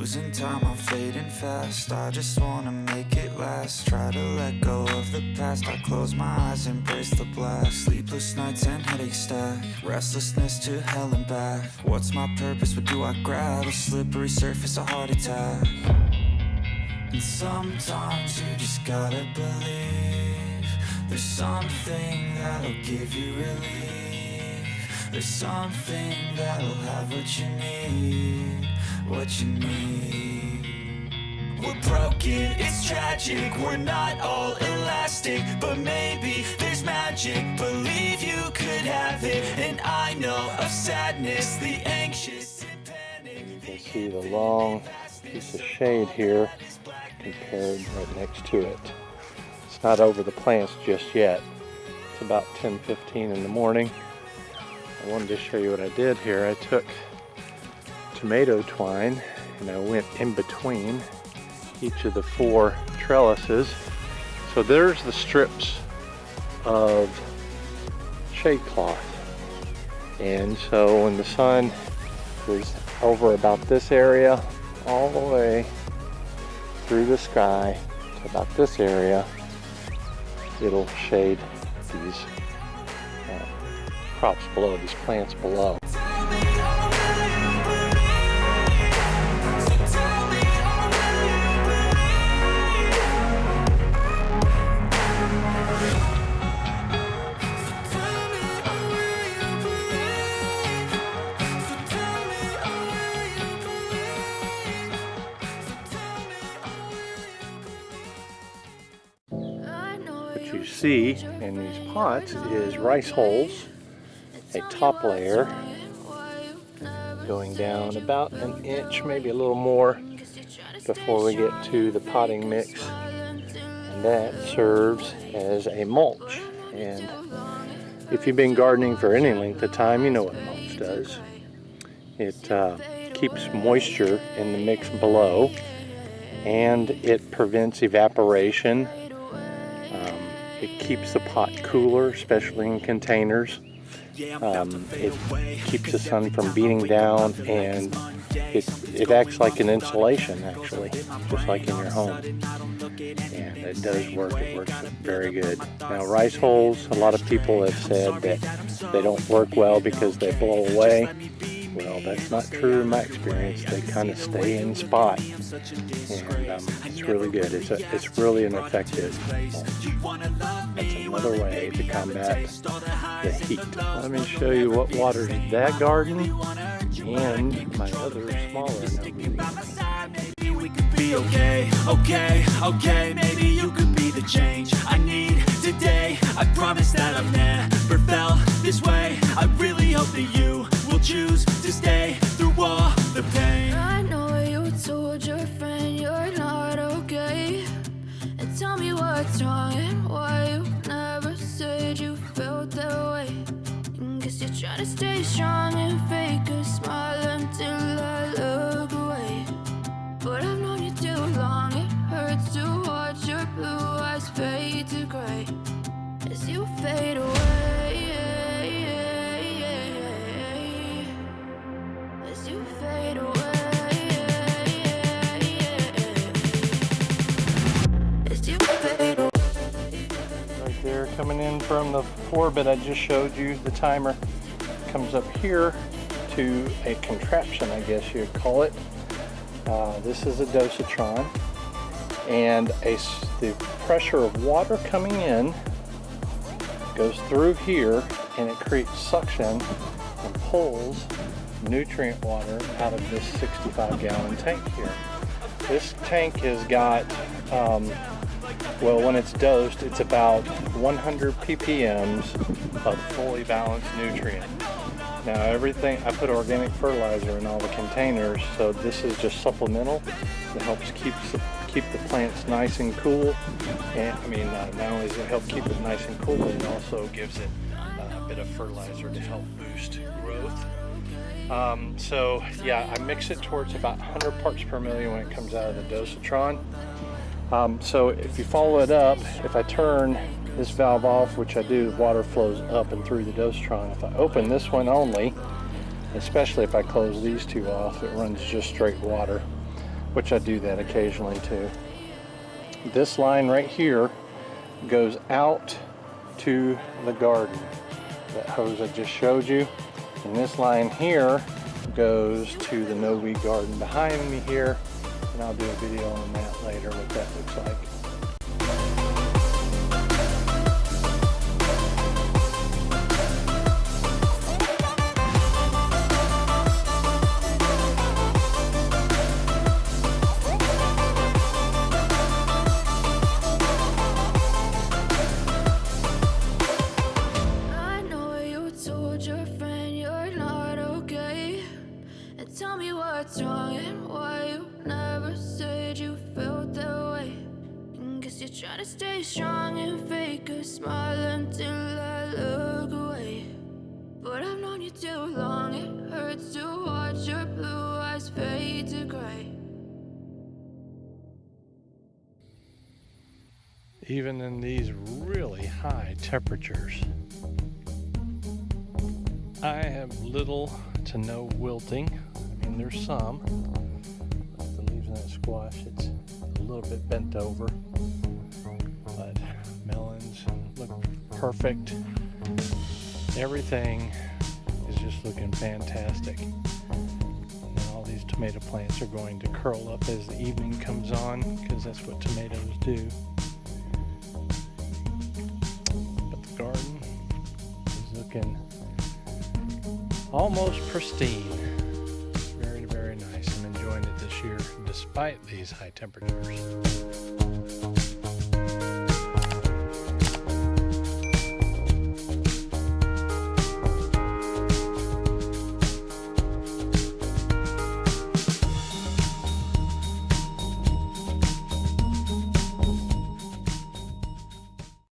Losing time, I'm fading fast. I just wanna make it last. Try to let go of the past. I close my eyes, embrace the blast. Sleepless nights and headaches stack. Restlessness to hell and back. What's my purpose? What do I grab? A slippery surface, a heart attack. And sometimes you just gotta believe there's something that'll give you relief. There's something that'll have what you need, what you need. We're broken, it's tragic, we're not all elastic, but maybe there's magic. Believe you could have it, and I know of sadness, the anxious and panic. You can see the long piece of shade here compared right next to it. It's not over the plants just yet. It's about 10:15 in the morning. I wanted to show you what I did here. I took tomato twine and I went in between each of the 4 trellises. So there's the strips of shade cloth. And so when the sun is over about this area, all the way through the sky to about this area, it'll shade these crops below, these plants below. What you see in these pots is rice hulls, a top layer going down about an inch, maybe a little more, before we get to the potting mix, and that serves as a mulch. And if you've been gardening for any length of time, you know what mulch does. It keeps moisture in the mix below, and it prevents evaporation. It keeps the pot cooler, especially in containers. It keeps the sun from beating down, and it acts like an insulation, actually, just like in your home. And it does work. It works very good. Now, rice hulls, a lot of people have said that they don't work well because they blow away. Well, that's not true in my experience. They kind of stay in spot, and it's really good. It's really an effective mulch. That's another way to combat the heat. Let me show you what waters that garden and my other smaller Okay, maybe you could be the change I need today. I promise that I've never felt this way. I really hope that you will choose to stay through all the pain. I know you told your friend you're not okay, and tell me what's wrong and why you never said you felt that way. Guess you're trying to stay strong and fake a smile until I look away. But I've known you too long, it hurts to watch your blue eyes fade to gray as you fade away. As you fade away. As you fade away. right there coming in from the orbit I just showed you. The timer comes up here to a contraption, I guess you'd call it. This is a dosatron, and the pressure of water coming in goes through here, and it creates suction and pulls nutrient water out of this 65-gallon tank here. This tank has got, well, when it's dosed, it's about 100 ppms of fully balanced nutrient. Now everything, I put organic fertilizer in all the containers, so this is just supplemental. It helps keep the plants nice and cool. And not only does it help keep it nice and cool, but it also gives it a bit of fertilizer to help boost growth. So yeah, I mix it towards about 100 parts per million when it comes out of the dosatron. So if you follow it up, if I turn this valve off, which I do, the water flows up and through the dosatron. If I open this one only, especially if I close these two off, it runs just straight water. which I do that occasionally too. This line right here goes out to the garden, that hose I just showed you. And this line here goes to the no-weed garden behind me here, and I'll do a video on that later, what that looks like. I know you told your friend you're not okay. And tell me what's wrong and why you never said you felt that way. And guess you're trying to stay strong and fake a smile until I look away. But I've known you too long, it hurts to watch your blue eyes fade to gray. Even in these really high temperatures, I have little to no wilting. I mean, there's some. The leaves in that squash, it's a little bit bent over. But melons look perfect. Everything is just looking fantastic. And all these tomato plants are going to curl up as the evening comes on, because that's what tomatoes do. But the garden is looking almost pristine. Very, very nice. I'm enjoying it this year despite these high temperatures.